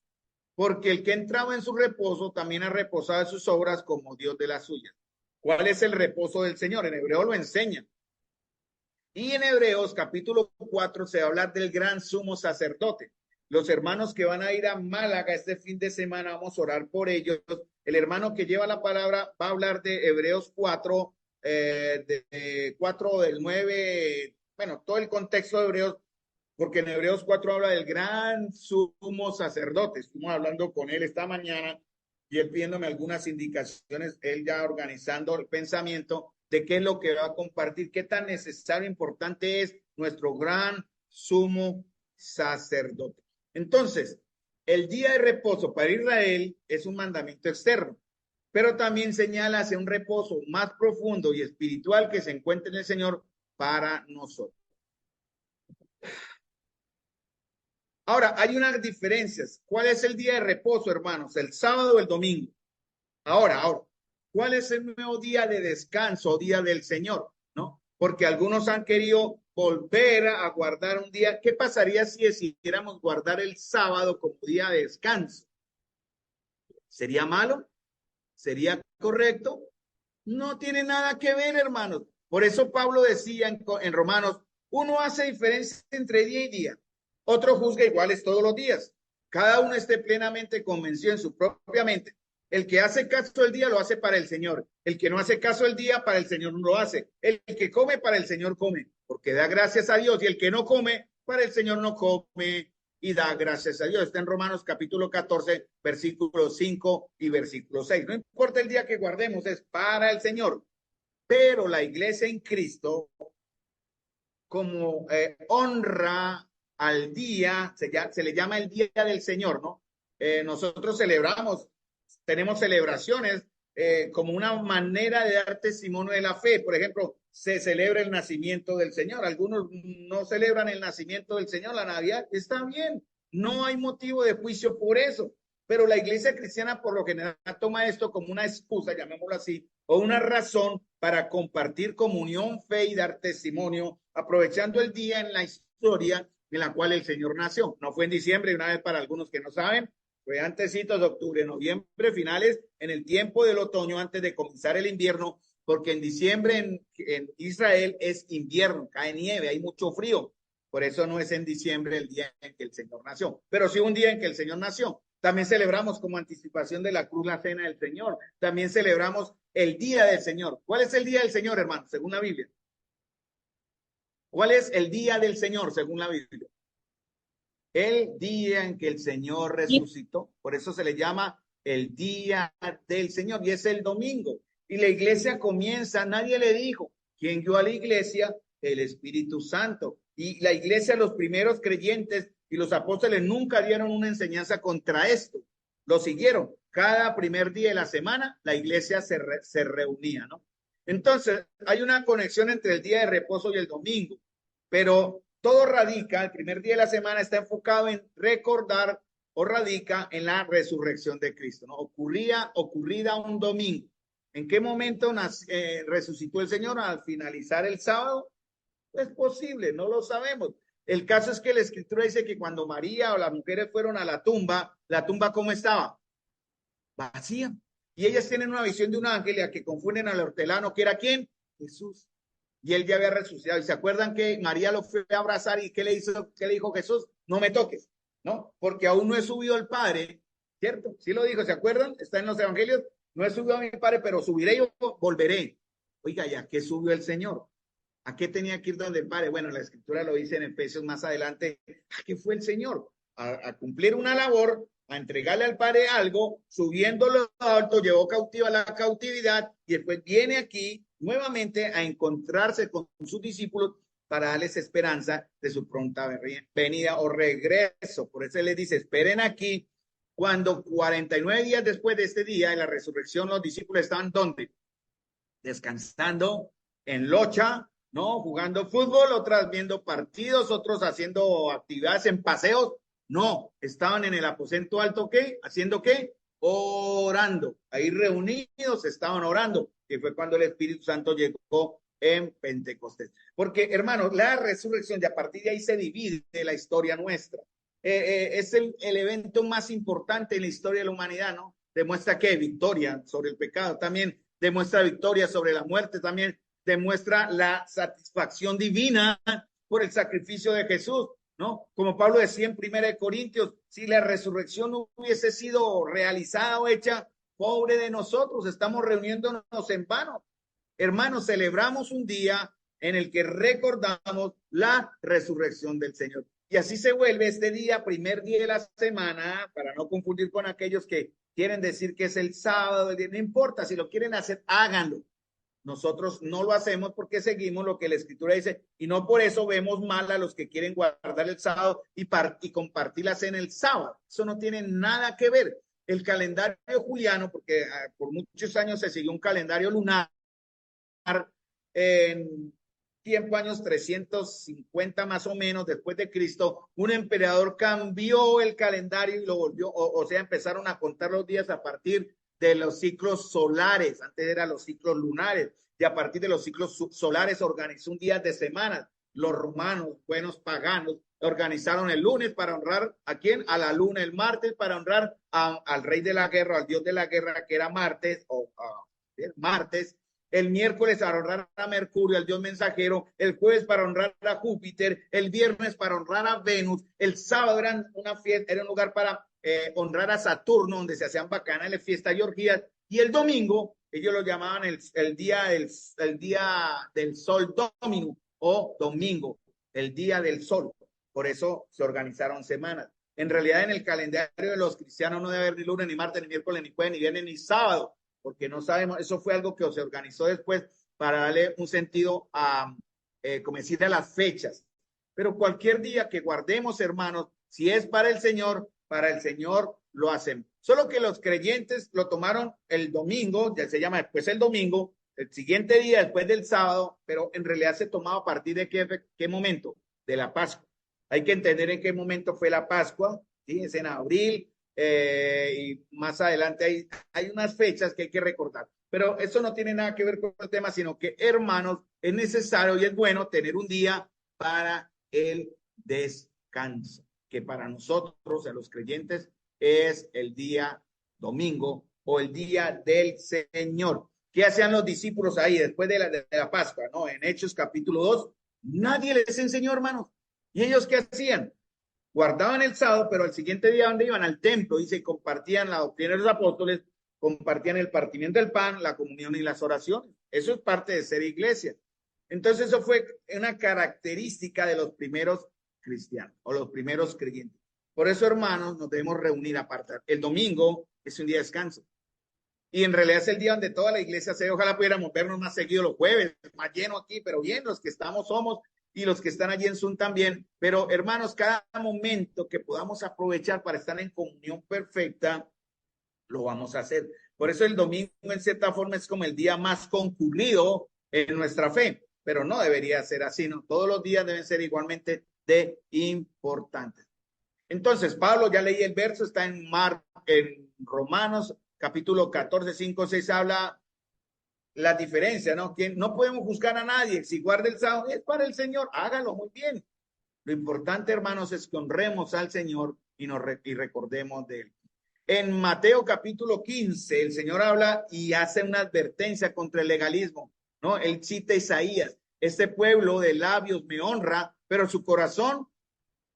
Porque el que entraba en su reposo también ha reposado en sus obras como Dios de las suyas. ¿Cuál es el reposo del Señor? En Hebreo lo enseña. Y en Hebreos capítulo 4 se va a hablar del gran sumo sacerdote. Los hermanos que van a ir a Málaga este fin de semana, vamos a orar por ellos. El hermano que lleva la palabra va a hablar de Hebreos 4, de 4 del 9, bueno, todo el contexto de Hebreos, porque en Hebreos 4 habla del gran sumo sacerdote. Estuvimos hablando con él esta mañana y él pidiéndome algunas indicaciones, él ya organizando el pensamiento de qué es lo que va a compartir, qué tan necesario, importante es nuestro gran sumo sacerdote. Entonces, el día de reposo para Israel es un mandamiento externo, pero también señala hacia un reposo más profundo y espiritual que se encuentra en el Señor para nosotros. Ahora, hay unas diferencias. ¿Cuál es el día de reposo, hermanos? ¿El sábado o el domingo? Ahora, ¿cuál es el nuevo día de descanso, día del Señor? ¿No? Porque algunos han querido volver a guardar un día. ¿Qué pasaría si decidiéramos guardar el sábado como día de descanso? ¿Sería malo? ¿Sería correcto? No tiene nada que ver, hermanos. Por eso Pablo decía en Romanos, uno hace diferencia entre día y día, otro juzga iguales todos los días. Cada uno esté plenamente convencido en su propia mente. El que hace caso del día lo hace para el Señor. El que no hace caso del día, para el Señor no lo hace. El que come, para el Señor come, porque da gracias a Dios. Y el que no come, para el Señor no come y da gracias a Dios. Está en Romanos capítulo 14, versículo 5 y versículo 6. No importa el día que guardemos, es para el Señor. Pero la iglesia en Cristo, como honra al día, se le llama el día del Señor, ¿no? Nosotros celebramos, tenemos celebraciones como una manera de dar testimonio de la fe. Por ejemplo, se celebra el nacimiento del Señor. Algunos no celebran el nacimiento del Señor, la Navidad. Está bien, no hay motivo de juicio por eso. Pero la iglesia cristiana por lo general toma esto como una excusa, llamémoslo así, o una razón para compartir comunión, fe y dar testimonio, aprovechando el día en la historia en la cual el Señor nació. No fue en diciembre, una vez para algunos que no saben, fue antecitos de octubre, noviembre, finales, en el tiempo del otoño, antes de comenzar el invierno, porque en diciembre en Israel es invierno, cae nieve, hay mucho frío. Por eso no es en diciembre el día en que el Señor nació, pero sí un día en que el Señor nació. También celebramos como anticipación de la cruz la cena del Señor. También celebramos el día del Señor. ¿Cuál es el día del Señor, hermano, según la Biblia? ¿Cuál es el día del Señor, según la Biblia? El día en que el Señor resucitó. Por eso se le llama el día del Señor y es el domingo. Y la iglesia comienza, nadie le dijo, ¿quién guió a la iglesia? El Espíritu Santo. Y la iglesia, los primeros creyentes y los apóstoles nunca dieron una enseñanza contra esto. Lo siguieron. Cada primer día de la semana la iglesia se reunía, ¿no? Entonces, hay una conexión entre el día de reposo y el domingo, pero todo radica, el primer día de la semana está enfocado en recordar o radica en la resurrección de Cristo, ¿no? Ocurrida un domingo. ¿En qué momento resucitó el Señor? Al finalizar el sábado. Es posible, no lo sabemos. El caso es que la escritura dice que cuando María o las mujeres fueron a la tumba ¿cómo estaba? Vacía. Y ellas tienen una visión de un ángel y a que confunden al hortelano, que era ¿quién? Jesús. Y él ya había resucitado. ¿Y se acuerdan que María lo fue a abrazar y qué le hizo? ¿Qué le dijo Jesús? No me toques, ¿no? Porque aún no he subido al Padre, ¿cierto? Sí lo dijo, ¿se acuerdan? Está en los evangelios. No he subido a mi Padre, pero subiré y volveré. Oiga, ¿ya qué subió el Señor? ¿A qué tenía que ir donde el Padre? Bueno, la escritura lo dice en Efesios más adelante. ¿A qué fue el Señor? A cumplir una labor, a entregarle al Padre algo, subiéndolo alto, llevó cautiva la cautividad y después viene aquí nuevamente a encontrarse con sus discípulos para darles esperanza de su pronta venida o regreso. Por eso él les dice, esperen aquí. Cuando 49 días después de este día de la resurrección, los discípulos estaban ¿dónde? Descansando en locha, ¿no? Jugando fútbol, otras viendo partidos, otros haciendo actividades en paseos. No, estaban en el aposento alto, ¿qué? ¿Haciendo qué? Orando. Ahí reunidos estaban orando, que fue cuando el Espíritu Santo llegó en Pentecostés. Porque, hermanos, la resurrección, de a partir de ahí se divide la historia nuestra. Es el evento más importante en la historia de la humanidad, ¿no? Demuestra que victoria sobre el pecado, también demuestra victoria sobre la muerte, también demuestra la satisfacción divina por el sacrificio de Jesús, ¿no? Como Pablo decía en 1 Corintios, si la resurrección no hubiese sido realizada o hecha, pobre de nosotros, estamos reuniéndonos en vano. Hermanos, celebramos un día en el que recordamos la resurrección del Señor. Y así se vuelve este día, primer día de la semana, para no confundir con aquellos que quieren decir que es el sábado, no importa, si lo quieren hacer, háganlo. Nosotros no lo hacemos porque seguimos lo que la Escritura dice y no por eso vemos mal a los que quieren guardar el sábado y compartir la cena el sábado. Eso no tiene nada que ver. El calendario juliano, porque por muchos años se siguió un calendario lunar, en tiempo años 350 más o menos después de Cristo, un emperador cambió el calendario y lo volvió, o sea, empezaron a contar los días a partir de los ciclos solares, antes eran los ciclos lunares, y a partir de los ciclos solares organizó un día de semana. Los romanos, buenos paganos, organizaron el lunes para honrar ¿a quién? A la luna, el martes para honrar al rey de la guerra, al dios de la guerra, que era Martes, Martes, el miércoles para honrar a Mercurio, al dios mensajero, el jueves para honrar a Júpiter, el viernes para honrar a Venus, el sábado era una fiesta, era un lugar para honrar a Saturno, donde se hacían bacanas fiestas y orgías, y el domingo, ellos lo llamaban el día del sol domingo, o domingo, el día del sol, por eso se organizaron semanas. En realidad en el calendario de los cristianos no debe haber ni lunes, ni martes, ni miércoles, ni jueves, ni viernes, ni sábado, porque no sabemos, eso fue algo que se organizó después para darle un sentido a, como decir, a las fechas. Pero cualquier día que guardemos, hermanos, si es para el Señor lo hacen. Solo que los creyentes lo tomaron el domingo, ya se llama después el domingo, el siguiente día después del sábado, pero en realidad se tomaba a partir de qué momento, de la Pascua. Hay que entender en qué momento fue la Pascua, ¿sí? Es en abril, y más adelante hay unas fechas que hay que recordar. Pero eso no tiene nada que ver con el tema, sino que, hermanos, es necesario y es bueno tener un día para el descanso, que para nosotros, a los creyentes, es el día domingo o el día del Señor. ¿Qué hacían los discípulos ahí después de la Pascua? ¿No? En Hechos capítulo 2, nadie les enseñó, hermanos. ¿Y ellos qué hacían? Guardaban el sábado, pero al siguiente día, ¿dónde iban? Al templo, dice, compartían la doctrina de los apóstoles, compartían el partimiento del pan, la comunión y las oraciones. Eso es parte de ser iglesia. Entonces, eso fue una característica de los primeros cristianos o los primeros creyentes. Por eso, hermanos, nos debemos reunir aparte. El domingo es un día de descanso. Y en realidad es el día donde toda la iglesia se ve. Ojalá pudiéramos vernos más seguido los jueves, más lleno aquí, pero bien, los que estamos somos y los que están allí en Zoom también. Pero, hermanos, cada momento que podamos aprovechar para estar en comunión perfecta, lo vamos a hacer. Por eso el domingo, en cierta forma, es como el día más concurrido en nuestra fe, pero no debería ser así, ¿no? Todos los días deben ser igualmente de importantes. Entonces, Pablo, ya leí el verso, está en Romanos, capítulo 14, 5, 6, habla la diferencia, ¿no? Que no podemos juzgar a nadie. Si guarda el sábado, es para el Señor, hágalo muy bien. Lo importante, hermanos, es que honremos al Señor y recordemos de él. En Mateo capítulo 15, el Señor habla y hace una advertencia contra el legalismo, ¿no? Él cita a Isaías, este pueblo de labios me honra, pero su corazón,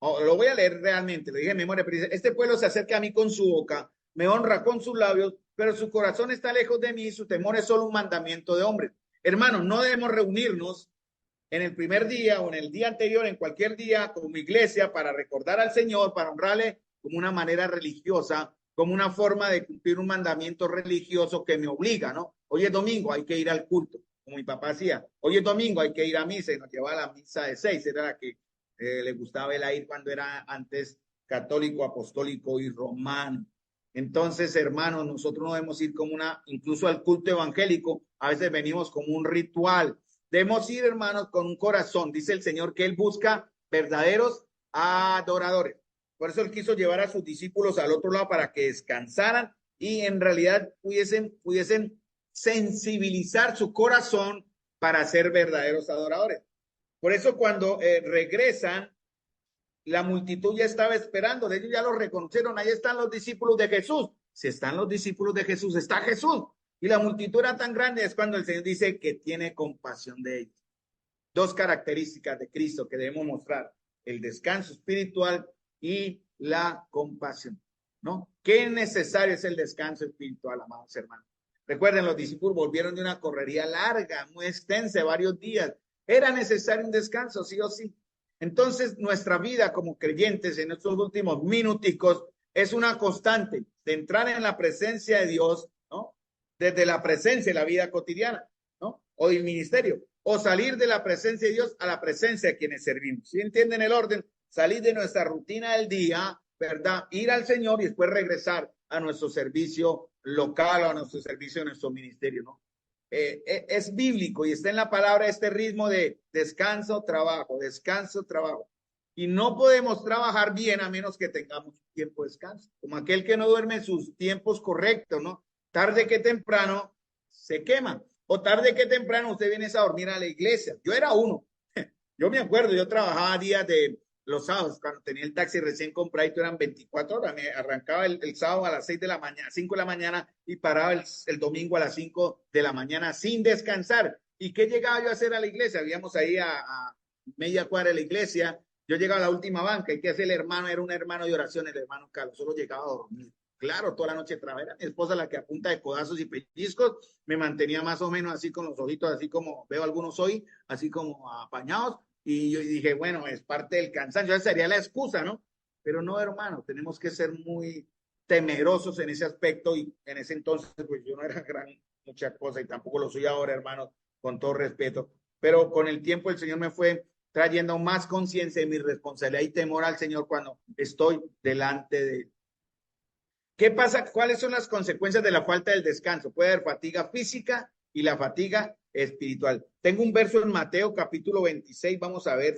lo voy a leer realmente, lo dije en memoria, pero dice, este pueblo se acerca a mí con su boca, me honra con sus labios, pero su corazón está lejos de mí, su temor es solo un mandamiento de hombre. Hermanos, no debemos reunirnos en el primer día o en el día anterior, en cualquier día como iglesia para recordar al Señor, para honrarle como una manera religiosa, como una forma de cumplir un mandamiento religioso que me obliga, ¿no? Hoy es domingo, hay que ir al culto. como mi papá hacía. Hoy es domingo, hay que ir a misa y nos llevaba a la misa de 6, era la que le gustaba él ir cuando era antes católico, apostólico y romano. Entonces, hermanos, nosotros no debemos ir como incluso al culto evangélico, a veces venimos como un ritual. Debemos ir, hermanos, con un corazón. Dice el Señor que Él busca verdaderos adoradores. Por eso Él quiso llevar a sus discípulos al otro lado para que descansaran y en realidad pudiesen sensibilizar su corazón para ser verdaderos adoradores. Por eso cuando regresan, la multitud ya estaba esperando, de ellos ya los reconocieron, ahí están los discípulos de Jesús. Si están los discípulos de Jesús, está Jesús. Y la multitud era tan grande, es cuando el Señor dice que tiene compasión de ellos. Dos características de Cristo que debemos mostrar, el descanso espiritual y la compasión, ¿no? Qué necesario es el descanso espiritual, amados hermanos. Recuerden, los discípulos volvieron de una correría larga, muy extensa, varios días. Era necesario un descanso, sí o sí. Entonces, nuestra vida como creyentes en estos últimos minuticos es una constante de entrar en la presencia de Dios, ¿no? Desde la presencia de la vida cotidiana, ¿no? O el ministerio, o salir de la presencia de Dios a la presencia de quienes servimos. ¿Sí entienden el orden? Salir de nuestra rutina del día, ¿verdad? Ir al Señor y después regresar a nuestro servicio local o a nuestro servicio en nuestro ministerio, ¿no? Es bíblico y está en la palabra este ritmo de descanso, trabajo, descanso, trabajo. Y no podemos trabajar bien a menos que tengamos tiempo de descanso, como aquel que no duerme en sus tiempos correctos, ¿no? Tarde que temprano se quema, o tarde que temprano usted viene a dormir a la iglesia. Yo era uno, yo me acuerdo, yo trabajaba días de los sábados, cuando tenía el taxi recién comprado, eran 24 horas, me arrancaba el sábado a las 6 de la mañana, 5 de la mañana y paraba el domingo a las 5 de la mañana sin descansar. ¿Y qué llegaba yo a hacer a la iglesia? Habíamos ahí a media cuadra de la iglesia, yo llegaba a la última banca, y ¿qué hace el hermano? Era un hermano de oración, el hermano Carlos, solo llegaba a dormir. Claro, toda la noche trabajaba. Mi esposa, la que a punta de codazos y pellizcos, me mantenía más o menos así con los ojitos, así como veo algunos hoy, así como apañados. Y yo dije, bueno, es parte del cansancio, esa sería la excusa, ¿no? Pero no, hermano, tenemos que ser muy temerosos en ese aspecto y en ese entonces, pues yo no era gran mucha cosa y tampoco lo soy ahora, hermano, con todo respeto. Pero con el tiempo el Señor me fue trayendo más conciencia de mi responsabilidad y temor al Señor cuando estoy delante de Él. ¿Qué pasa? ¿Cuáles son las consecuencias de la falta del descanso? Puede haber fatiga física y la fatiga espiritual. Tengo un verso en Mateo capítulo 26, vamos a ver,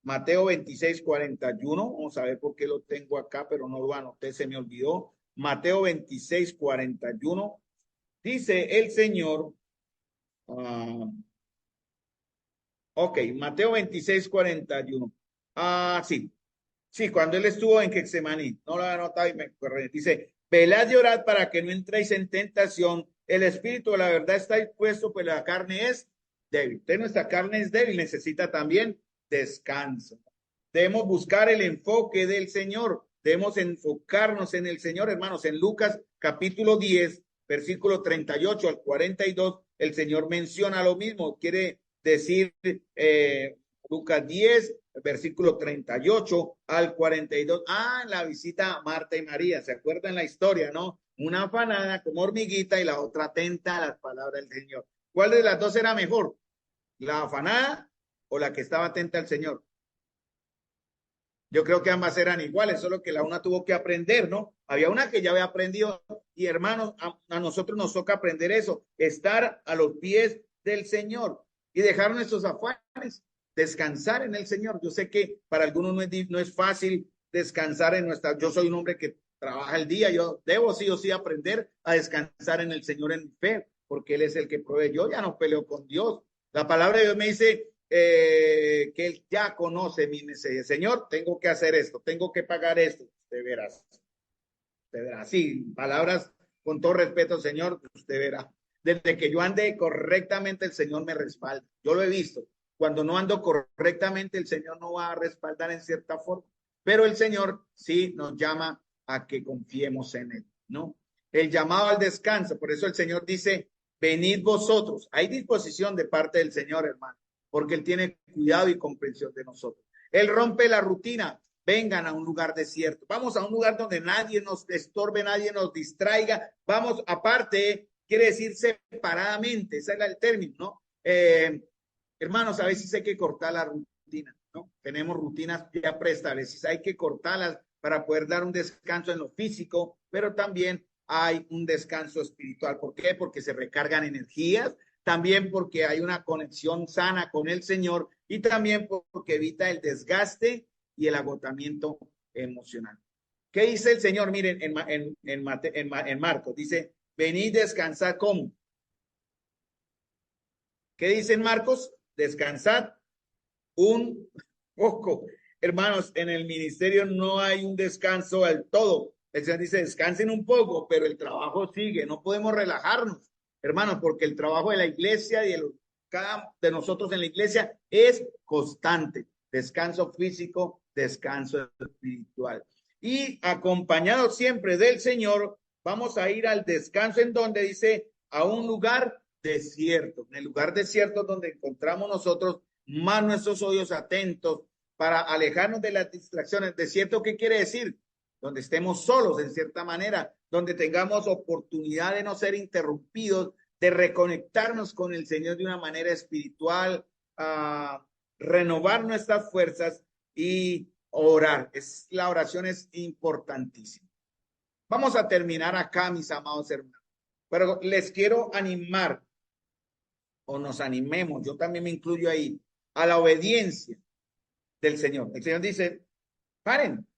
Mateo 26, 41, vamos a ver por qué lo tengo acá, pero no lo anoté, se me olvidó. Mateo 26, 41, dice el Señor, ok, Mateo 26, 41. Sí, cuando él estuvo en Getsemaní, no lo he anotado y me corre. Dice, velad y orad para que no entréis en tentación. El espíritu de la verdad está dispuesto, pues la carne es débil. Entonces nuestra carne es débil, necesita también descanso. Debemos buscar el enfoque del Señor. Debemos enfocarnos en el Señor, hermanos. En Lucas capítulo 10, versículo 38 al 42, el Señor menciona lo mismo. Quiere decir, Lucas 10, versículo 38 al 42. En la visita a Marta y María, ¿se acuerdan la historia, no? Una afanada como hormiguita y la otra atenta a las palabras del Señor. ¿Cuál de las dos era mejor? ¿La afanada o la que estaba atenta al Señor? Yo creo que ambas eran iguales, solo que la una tuvo que aprender, ¿no? Había una que ya había aprendido y hermanos, a nosotros nos toca aprender eso, estar a los pies del Señor y dejar nuestros afanes, descansar en el Señor. Yo sé que para algunos no es fácil descansar en yo soy un hombre que trabaja el día, yo debo sí o sí aprender a descansar en el Señor en fe, porque Él es el que provee. Yo ya no peleo con Dios. La palabra de Dios me dice que Él ya conoce mi necesidad. Señor, tengo que hacer esto, tengo que pagar esto. Usted verá. Sí, palabras con todo respeto, Señor, usted verá. Desde que yo ande correctamente, el Señor me respalda. Yo lo he visto. Cuando no ando correctamente, el Señor no va a respaldar en cierta forma. Pero el Señor sí nos llama a que confiemos en Él, ¿no? El llamado al descanso. Por eso el Señor dice, venid vosotros. Hay disposición de parte del Señor, hermano, porque Él tiene cuidado y comprensión de nosotros. Él rompe la rutina. Vengan a un lugar desierto. Vamos a un lugar donde nadie nos estorbe, nadie nos distraiga. Vamos aparte, quiere decir separadamente, ese era el término, ¿no? Hermanos, a veces hay que cortar la rutina, ¿no? Tenemos rutinas ya preestablecidas, hay que cortarlas para poder dar un descanso en lo físico, pero también hay un descanso espiritual. ¿Por qué? Porque se recargan energías, también porque hay una conexión sana con el Señor y también porque evita el desgaste y el agotamiento emocional. ¿Qué dice el Señor? Miren, en Marcos, dice, venid descansad, ¿cómo? ¿Qué dice en Marcos? Descansad un poco. Hermanos, en el ministerio no hay un descanso al todo. El Señor dice, descansen un poco, pero el trabajo sigue. No podemos relajarnos, hermanos, porque el trabajo de la iglesia y de cada de nosotros en la iglesia es constante. Descanso físico, descanso espiritual. Y acompañado siempre del Señor, vamos a ir al descanso en donde dice, a un lugar desierto. En el lugar desierto donde encontramos nosotros más nuestros oídos atentos para alejarnos de las distracciones. ¿Desierto qué quiere decir? Donde estemos solos en cierta manera, donde tengamos oportunidad de no ser interrumpidos, de reconectarnos con el Señor de una manera espiritual, renovar nuestras fuerzas y orar. La oración es importantísima. Vamos a terminar acá, mis amados hermanos, pero les quiero animar, o nos animemos, yo también me incluyo ahí, a la obediencia del Señor. El Señor dice, paren.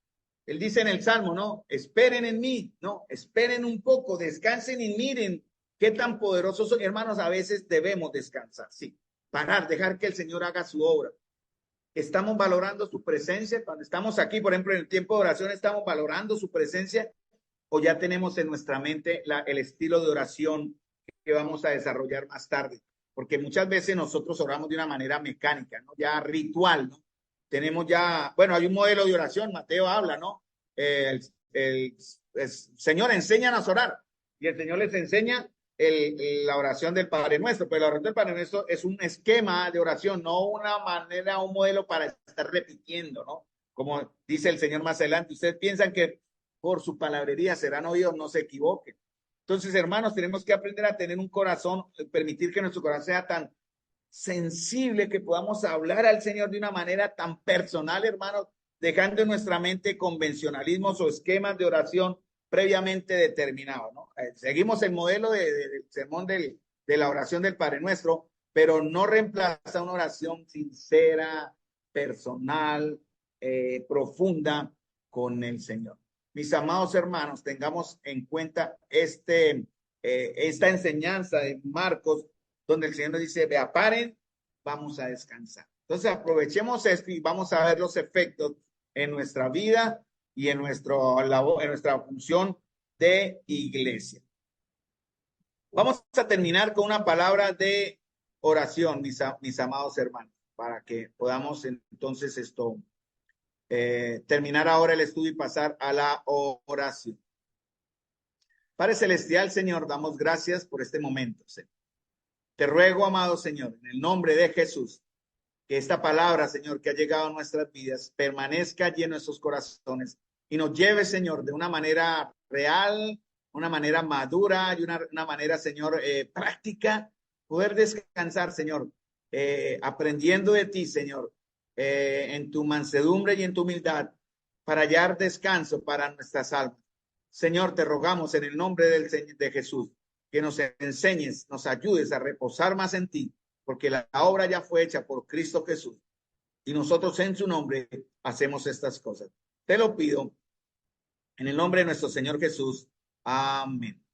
Él dice en el Salmo, no, esperen en mí, no, esperen un poco, descansen y miren qué tan poderosos son. Hermanos, a veces debemos descansar, sí, parar, dejar que el Señor haga su obra. Estamos valorando su presencia. Cuando estamos aquí, por ejemplo, en el tiempo de oración, estamos valorando su presencia, o ya tenemos en nuestra mente el estilo de oración que vamos a desarrollar más tarde. Porque muchas veces nosotros oramos de una manera mecánica, ¿no? Ya ritual, ¿no? Tenemos ya, bueno, hay un modelo de oración, Mateo habla, ¿no? El Señor, enséñanos a orar. Y el Señor les enseña la oración del Padre Nuestro, pero la oración del Padre Nuestro es un esquema de oración, no una manera, un modelo para estar repitiendo, ¿no? Como dice el Señor más adelante, ustedes piensan que por su palabrería serán oídos, no se equivoquen. Entonces, hermanos, tenemos que aprender a tener un corazón, permitir que nuestro corazón sea tan sensible que podamos hablar al Señor de una manera tan personal, hermanos, dejando en nuestra mente convencionalismos o esquemas de oración previamente determinados, ¿no? Seguimos el modelo del sermón de la oración del Padre Nuestro, pero no reemplaza una oración sincera, personal, profunda con el Señor. Mis amados hermanos, tengamos en cuenta esta enseñanza de Marcos, donde el Señor nos dice, vea, paren, vamos a descansar. Entonces aprovechemos esto y vamos a ver los efectos en nuestra vida y en nuestra función de iglesia. Vamos a terminar con una palabra de oración, mis amados hermanos, para que podamos entonces terminar ahora el estudio y pasar a la oración. Padre Celestial, Señor, damos gracias por este momento, Señor. Te ruego, amado Señor, en el nombre de Jesús, que esta palabra, Señor, que ha llegado a nuestras vidas, permanezca allí en nuestros corazones y nos lleve, Señor, de una manera real, una manera madura y una manera, Señor, práctica, poder descansar, Señor, aprendiendo de ti, Señor, en tu mansedumbre y en tu humildad, para hallar descanso para nuestras almas. Señor, te rogamos en el nombre de Jesús, que nos enseñes, nos ayudes a reposar más en ti, porque la obra ya fue hecha por Cristo Jesús y nosotros en su nombre hacemos estas cosas. Te lo pido en el nombre de nuestro Señor Jesús. Amén.